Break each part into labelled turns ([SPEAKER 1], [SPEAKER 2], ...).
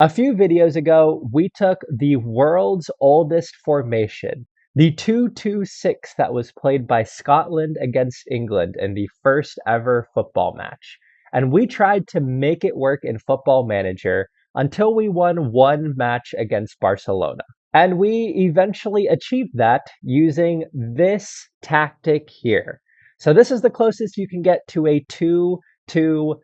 [SPEAKER 1] A few videos ago, we took the world's oldest formation, the 2-2-6 that was played by Scotland against England in the first ever football match. And we tried to make it work in Football Manager until we won one match against Barcelona. And we eventually achieved that using this tactic here. So this is the closest you can get to a 2-2-6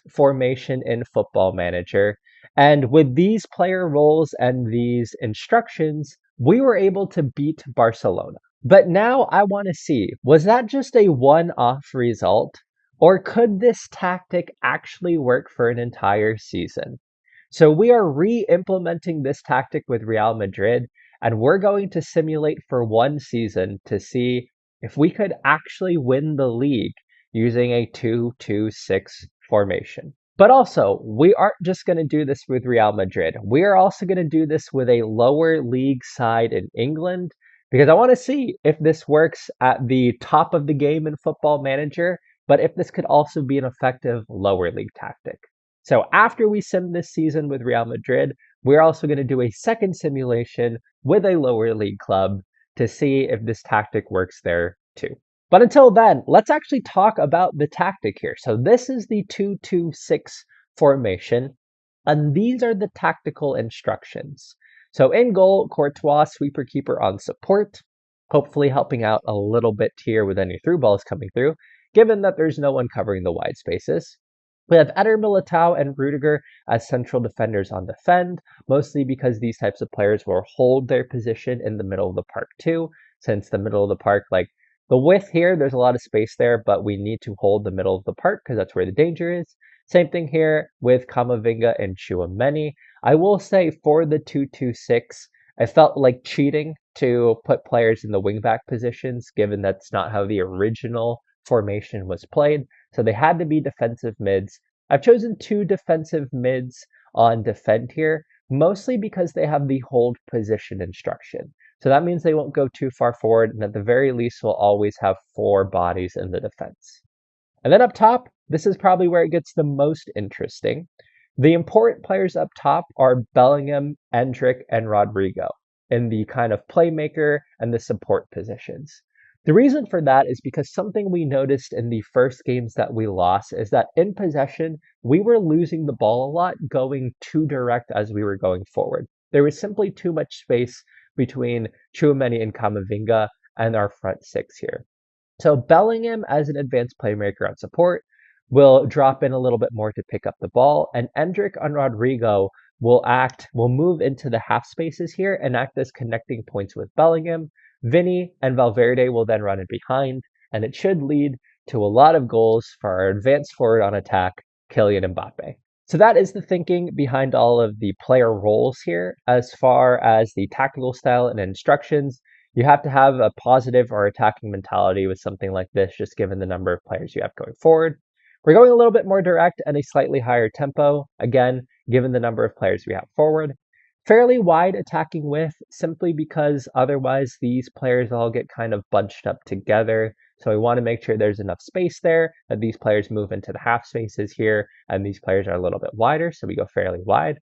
[SPEAKER 1] formation in Football Manager. And with these player roles and these instructions, we were able to beat Barcelona. But now I want to see, was that just a one-off result? Or could this tactic actually work for an entire season? So we are re-implementing this tactic with Real Madrid, and we're going to simulate for one season to see if we could actually win the league using a 2-2-6 formation. But also, we aren't just going to do this with Real Madrid. We are also going to do this with a lower league side in England because I want to see if this works at the top of the game in Football Manager, but if this could also be an effective lower league tactic. So after we sim this season with Real Madrid, we're also going to do a second simulation with a lower league club to see if this tactic works there too. But until then, let's actually talk about the tactic here. So this is the 2-2-6 formation, and these are the tactical instructions. So in goal, Courtois, sweeper keeper on support, hopefully helping out a little bit here with any through balls coming through, given that there's no one covering the wide spaces. We have Eder Militao and Rudiger as central defenders on defend, mostly because these types of players will hold their position in the middle of the park too, since the middle of the park, like the width here, there's a lot of space there, but we need to hold the middle of the park because that's where the danger is. Same thing here with Kamavinga and Chouameni. I will say for the 2-2-6, I felt like cheating to put players in the wingback positions, given that's not how the original formation was played. So they had to be defensive mids. I've chosen two defensive mids on defend here, mostly because they have the hold position instruction. So that means they won't go too far forward, and at the very least, we'll always have four bodies in the defense. And then up top, this is probably where it gets the most interesting. The important players up top are Bellingham, Endrick, and Rodrigo in the kind of playmaker and the support positions. The reason for that is because something we noticed in the first games that we lost is that in possession, we were losing the ball a lot, going too direct as we were going forward. There was simply too much space between Chouameni and Kamavinga and our front six here. So Bellingham as an advanced playmaker on support will drop in a little bit more to pick up the ball, and Endrick and Rodrigo will move into the half spaces here and act as connecting points with Bellingham. Vinny and Valverde will then run in behind, and it should lead to a lot of goals for our advanced forward on attack, Kylian Mbappe. So that is the thinking behind all of the player roles here. As far as the tactical style and instructions, you have to have a positive or attacking mentality with something like this, just given the number of players you have going forward. We're going a little bit more direct and a slightly higher tempo, again, given the number of players we have forward. Fairly wide attacking width, simply because otherwise these players all get kind of bunched up together. So we want to make sure there's enough space there, that these players move into the half spaces here, and these players are a little bit wider, so we go fairly wide.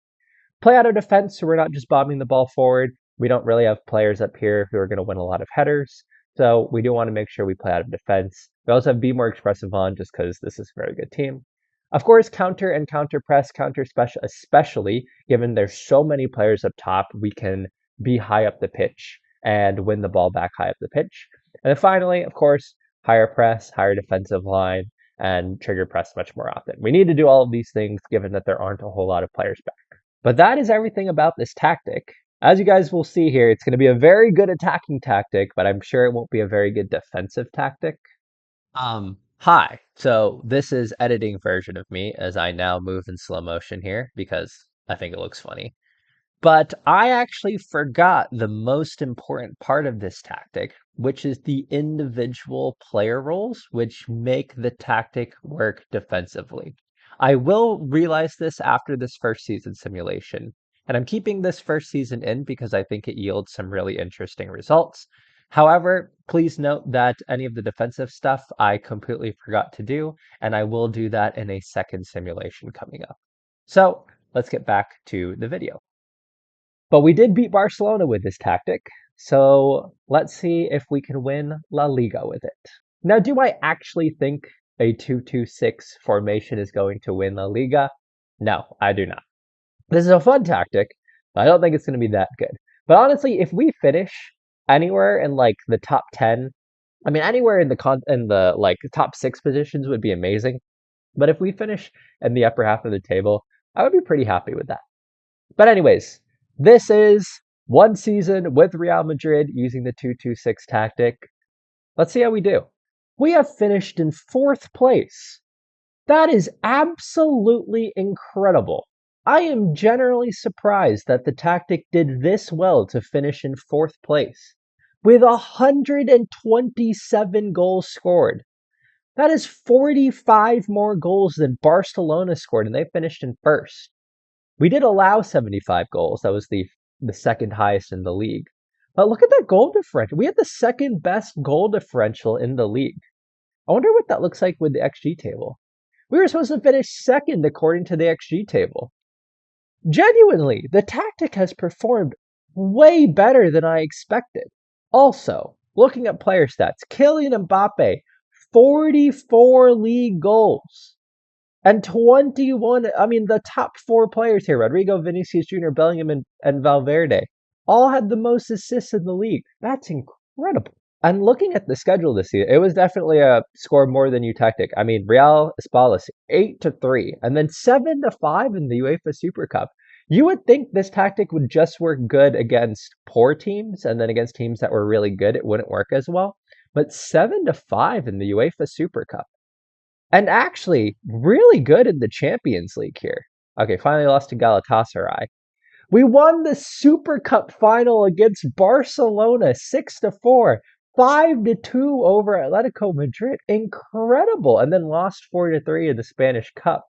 [SPEAKER 1] Play out of defense, so we're not just bombing the ball forward. We don't really have players up here who are going to win a lot of headers, so we do want to make sure we play out of defense. We also have Be More Expressive on, just because this is a very good team. Of course, counter and counter press, counter special, especially given there's so many players up top, we can be high up the pitch and win the ball back high up the pitch. And then finally, of course, higher press, higher defensive line, and trigger press much more often. We need to do all of these things given that there aren't a whole lot of players back. But that is everything about this tactic. As you guys will see here, it's going to be a very good attacking tactic, but I'm sure it won't be a very good defensive tactic. Hi. So this is editing version of me as I now move in slow motion here because I think it looks funny. But I actually forgot the most important part of this tactic, which is the individual player roles, which make the tactic work defensively. I will realize this after this first season simulation, and I'm keeping this first season in because I think it yields some really interesting results. However, please note that any of the defensive stuff I completely forgot to do, and I will do that in a second simulation coming up. So let's get back to the video. But we did beat Barcelona with this tactic, so let's see if we can win La Liga with it. Now, do I actually think a 2-2-6 formation is going to win La Liga? No, I do not. This is a fun tactic, but I don't think it's going to be that good. But honestly, if we finish anywhere in like the top 10, I mean anywhere in the like top 6 positions would be amazing. But if we finish in the upper half of the table, I would be pretty happy with that. But anyways, this is one season with Real Madrid using the 2-2-6 tactic. Let's see how we do. We have finished in 4th place. That is absolutely incredible. I am generally surprised that the tactic did this well to finish in 4th place. With 127 goals scored. That is 45 more goals than Barcelona scored, and they finished in 1st. We did allow 75 goals. That was the second highest in the league. But look at that goal differential. We had the second best goal differential in the league. I wonder what that looks like with the XG table. We were supposed to finish 2nd according to the XG table. Genuinely, the tactic has performed way better than I expected. Also, looking at player stats, Kylian Mbappe, 44 league goals. And 21, I mean, the top 4 players here, Rodrigo, Vinicius Jr., Bellingham, and Valverde, all had the most assists in the league. That's incredible. And looking at the schedule this year, it was definitely a score more than you tactic. I mean, Real Espalas 8-3, and then 7-5 in the UEFA Super Cup. You would think this tactic would just work good against poor teams, and then against teams that were really good, it wouldn't work as well. But 7-5 in the UEFA Super Cup. And actually, really good in the Champions League here. Okay, finally lost to Galatasaray. We won the Super Cup final against Barcelona 6-4, 5-2 over Atletico Madrid. Incredible. And then lost 4-3 in the Spanish Cup.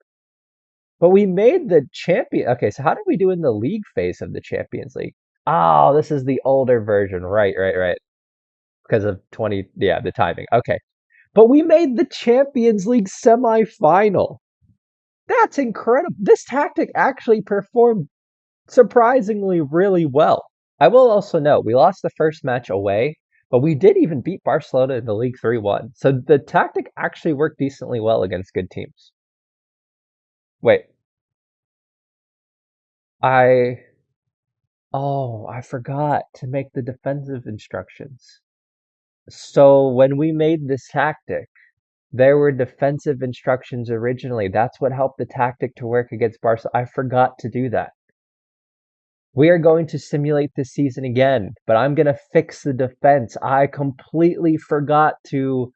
[SPEAKER 1] But we made the champion. Okay, so how did we do in the league phase of the Champions League? Oh, this is the older version. Right. Because of the timing. Okay. But we made the Champions League semi-final. That's incredible. This tactic actually performed surprisingly really well. I will also note we lost the first match away, but we did even beat Barcelona in the league 3-1. So the tactic actually worked decently well against good teams. Wait. I forgot to make the defensive instructions. So when we made this tactic, there were defensive instructions originally. That's what helped the tactic to work against Barca. I forgot to do that. We are going to simulate this season again, but I'm going to fix the defense. I completely forgot to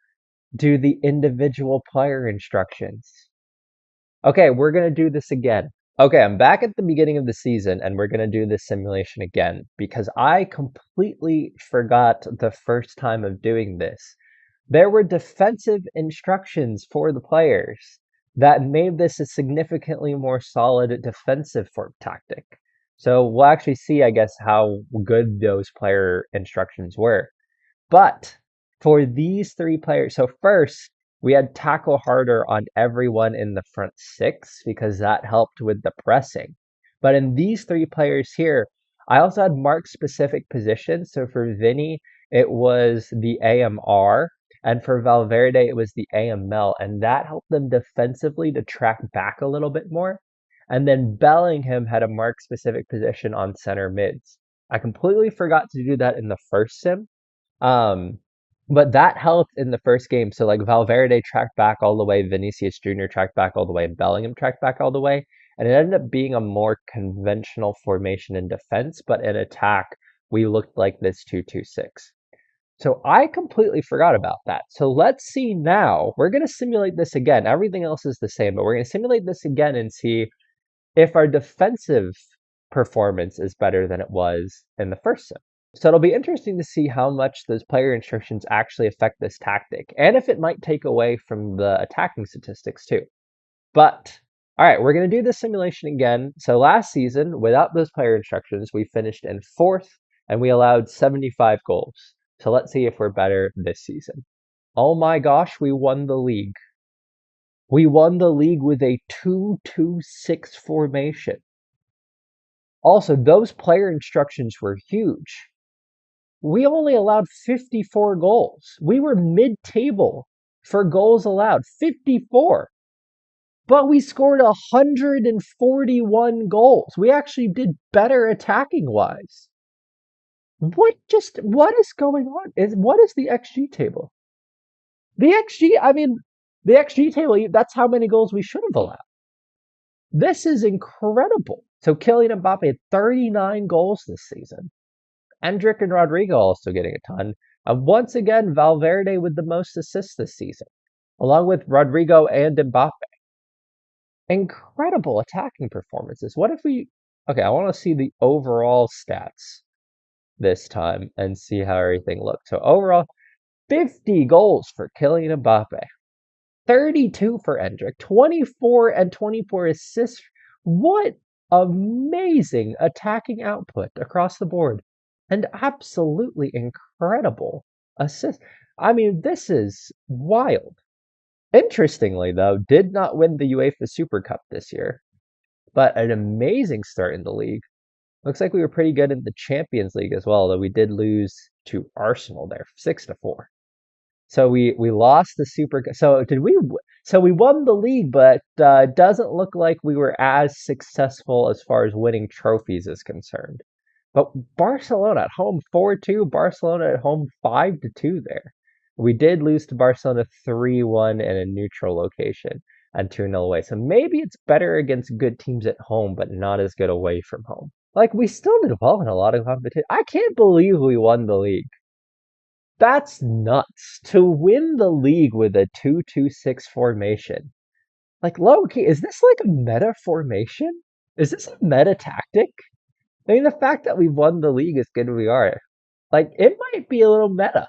[SPEAKER 1] do the individual player instructions. Okay, we're going to do this again. Okay, I'm back at the beginning of the season and we're going to do this simulation again because I completely forgot the first time of doing this. There were defensive instructions for the players that made this a significantly more solid defensive tactic. So we'll actually see, I guess, how good those player instructions were. But for these 3 players, so first, we had tackle harder on everyone in the front 6 because that helped with the pressing. But in these 3 players here, I also had mark specific positions. So for Vinny, it was the AMR. And for Valverde, it was the AML. And that helped them defensively to track back a little bit more. And then Bellingham had a mark specific position on center mids. I completely forgot to do that in the first sim. But that helped in the first game. So like Valverde tracked back all the way, Vinicius Jr. tracked back all the way, and Bellingham tracked back all the way. And it ended up being a more conventional formation in defense, but in attack, we looked like this 2-2-6. So I completely forgot about that. So let's see now. We're going to simulate this again. Everything else is the same, but we're going to simulate this again and see if our defensive performance is better than it was in the first sim. So it'll be interesting to see how much those player instructions actually affect this tactic, and if it might take away from the attacking statistics too. But, alright, we're going to do this simulation again. So last season, without those player instructions, we finished in 4th, and we allowed 75 goals. So let's see if we're better this season. Oh my gosh, we won the league. We won the league with a 2-2-6 formation. Also, those player instructions were huge. We only allowed 54 goals. We were mid-table for goals allowed, 54. But we scored 141 goals. We actually did better attacking wise. What is going on? What is the XG table? The XG, I mean, the XG table, that's how many goals we should have allowed. This is incredible. So Kylian Mbappe had 39 goals this season. Endrick and Rodrigo also getting a ton. Once again, Valverde with the most assists this season, along with Rodrigo and Mbappe. Incredible attacking performances. What if we... Okay, I want to see the overall stats this time and see how everything looked. So overall, 50 goals for Kylian Mbappe, 32 for Endrick, 24 and 24 assists. What amazing attacking output across the board. And absolutely incredible assist. I mean, this is wild. Interestingly, though, did not win the UEFA Super Cup this year, but an amazing start in the league. Looks like we were pretty good in the Champions League as well, though we did lose to Arsenal there, 6-4. So we lost the Super. So did we? So we won the league, but doesn't look like we were as successful as far as winning trophies is concerned. But Barcelona at home 4-2, Barcelona at home 5-2 there. We did lose to Barcelona 3-1 in a neutral location and 2-0 away. So maybe it's better against good teams at home, but not as good away from home. Like, we still did well in a lot of competition. I can't believe we won the league. That's nuts. To win the league with a 2-2-6 formation. Like, low key, is this like a meta formation? Is this a meta tactic? I mean, the fact that we won the league as good as we are, like, it might be a little meta.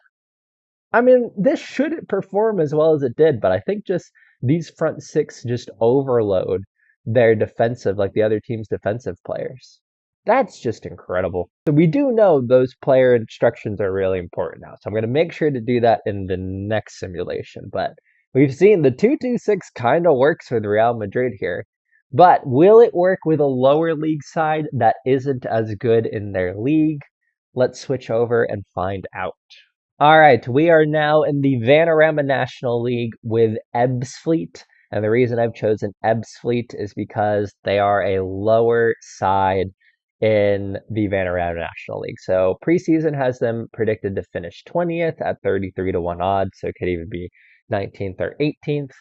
[SPEAKER 1] I mean, this shouldn't perform as well as it did, but I think just these front six just overload their defensive, like the other team's defensive players. That's just incredible. So we do know those player instructions are really important now. So I'm going to make sure to do that in the next simulation. But we've seen the 2-2-6 kind of works with Real Madrid here. But will it work with a lower league side that isn't as good in their league? Let's switch over and find out. All right, we are now in the Vanarama National League with Ebbsfleet. And the reason I've chosen Ebbsfleet is because they are a lower side in the Vanarama National League. So preseason has them predicted to finish 20th at 33-1 odds, so it could even be 19th or 18th.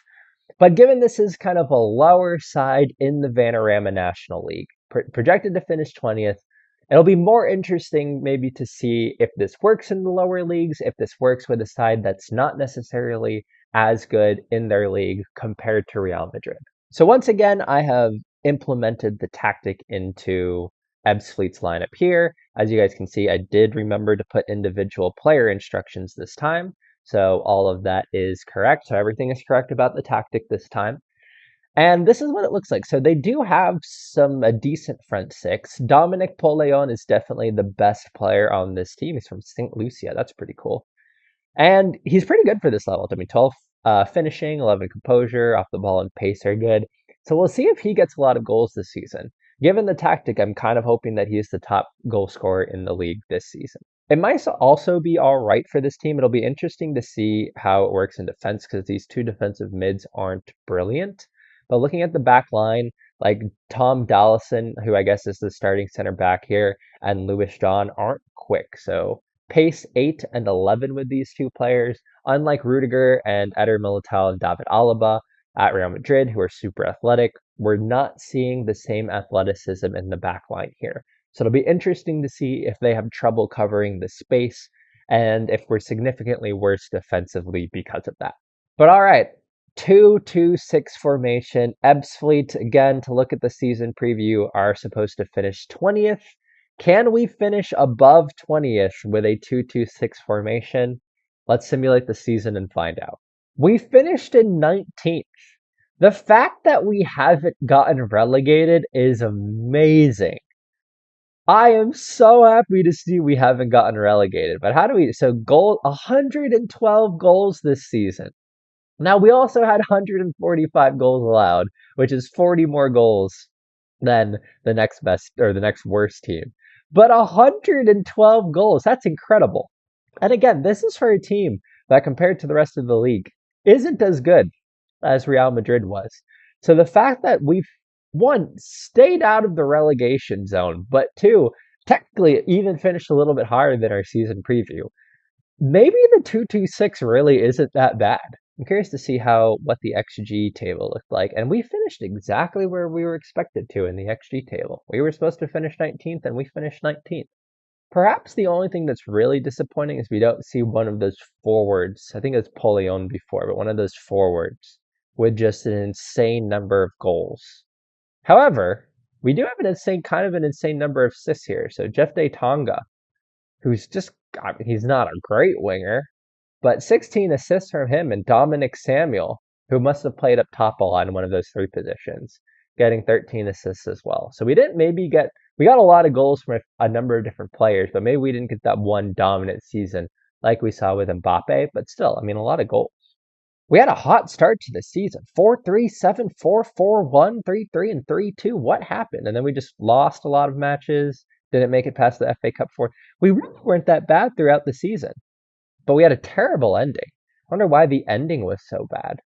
[SPEAKER 1] But given this is kind of a lower side in the Vanarama National League, projected to finish 20th, it'll be more interesting maybe to see if this works in the lower leagues, if this works with a side that's not necessarily as good in their league compared to Real Madrid. So once again, I have implemented the tactic into Ebbsfleet's lineup here. As you guys can see, I did remember to put individual player instructions this time. So all of that is correct. So everything is correct about the tactic this time. And this is what it looks like. So they do have a decent front six. Dominic Poleon is definitely the best player on this team. He's from St. Lucia. That's pretty cool. And he's pretty good for this level. I mean, 12 finishing, 11 composure, off the ball and pace are good. So we'll see if he gets a lot of goals this season. Given the tactic, I'm kind of hoping that he's the top goal scorer in the league this season. It might also be all right for this team. It'll be interesting to see how it works in defense because these two defensive mids aren't brilliant. But looking at the back line, like Tom Dallison, who I guess is the starting center back here, and Louis John aren't quick. So pace 8 and 11 with these two players, unlike Rudiger and Eder Militao and David Alaba at Real Madrid, who are super athletic. We're not seeing the same athleticism in the back line here. So it'll be interesting to see if they have trouble covering the space and if we're significantly worse defensively because of that. But all right, 2-2-6 formation. Ebbsfleet, again, to look at the season preview, are supposed to finish 20th. Can we finish above 20th with a 2-2-6 formation? Let's simulate the season and find out. We finished in 19th. The fact that we haven't gotten relegated is amazing. I am so happy to see we haven't gotten relegated. But how do we... So 112 goals this season. Now, we also had 145 goals allowed, which is 40 more goals than the next best or the next worst team. But 112 goals, that's incredible. And again, this is for a team that compared to the rest of the league isn't as good as Real Madrid was. So the fact that we've one stayed out of the relegation zone, but two, technically even finished a little bit higher than our season preview. Maybe the 226 really isn't that bad. I'm curious to see how what the XG table looked like. And we finished exactly where we were expected to in the XG table. We were supposed to finish 19th and we finished 19th. Perhaps the only thing that's really disappointing is we don't see one of those forwards. I think it's Polion before, but one of those forwards with just an insane number of goals. However, we do have an insane number of assists here. So Jeff De Tonga, who's just, I mean, he's not a great winger, but 16 assists from him and Dominic Samuel, who must have played up top a lot in one of those three positions, getting 13 assists as well. So we got a lot of goals from a number of different players, but maybe we didn't get that one dominant season like we saw with Mbappe, but still, I mean, a lot of goals. We had a hot start to the season. 4-3, 7-4, 4-1, 3-3, and 3-2. What happened? And then we just lost a lot of matches, didn't make it past the FA Cup 4. We really weren't that bad throughout the season, but we had a terrible ending. I wonder why the ending was so bad.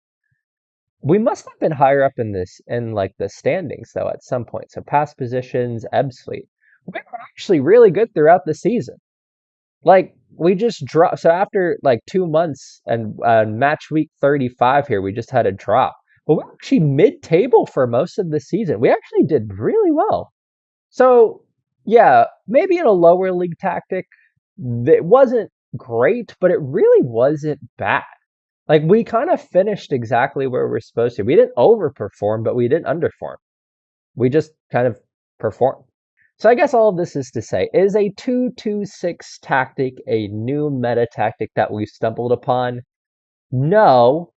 [SPEAKER 1] We must have been higher up in like the standings though at some point. So past positions, Ebbsfleet. We were actually really good throughout the season. Like we just dropped. So after like 2 months and match week 35 here, we just had a drop. But we're actually mid-table for most of the season. We actually did really well. So yeah, maybe in a lower league tactic, it wasn't great, but it really wasn't bad. Like we kind of finished exactly where we're supposed to. We didn't overperform, but we didn't underform. We just kind of performed. So I guess all of this is to say, is a 2-2-6 tactic a new meta tactic that we've stumbled upon? No,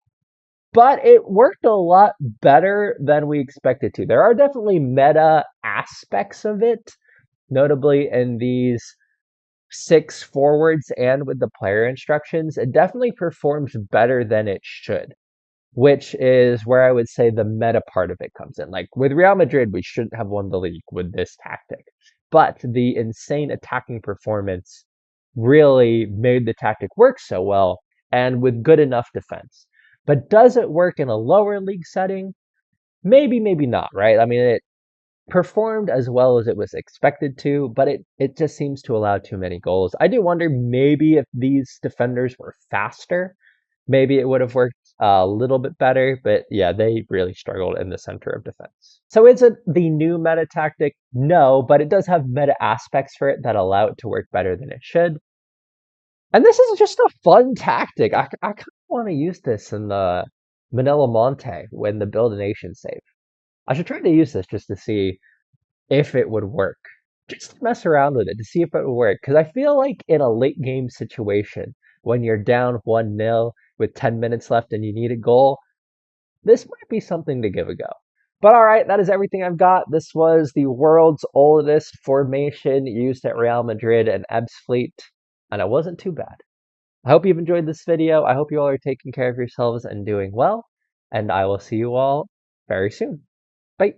[SPEAKER 1] but it worked a lot better than we expected to. There are definitely meta aspects of it, notably in these 6 forwards and with the player instructions. It definitely performs better than it should, which is where I would say the meta part of it comes in. Like with Real Madrid, we shouldn't have won the league with this tactic, but the insane attacking performance really made the tactic work so well and with good enough defense. But does it work in a lower league setting? Maybe, maybe not, right? I mean, it performed as well as it was expected to, but it just seems to allow too many goals. I do wonder maybe if these defenders were faster, maybe it would have worked a little bit better, but yeah, they really struggled in the center of defense. So is it the new meta tactic? No, but it does have meta aspects for it that allow it to work better than it should. And this is just a fun tactic. I kind of want to use this in the Manila Monte when the Build a Nation save. I should try to use this just to see if it would work. Just to mess around with it to see if it would work. Because I feel like in a late game situation, when you're down 1-0 with 10 minutes left and you need a goal, this might be something to give a go. But alright, that is everything I've got. This was the world's oldest formation used at Real Madrid and Ebbsfleet, and it wasn't too bad. I hope you've enjoyed this video. I hope you all are taking care of yourselves and doing well, and I will see you all very soon. Bye.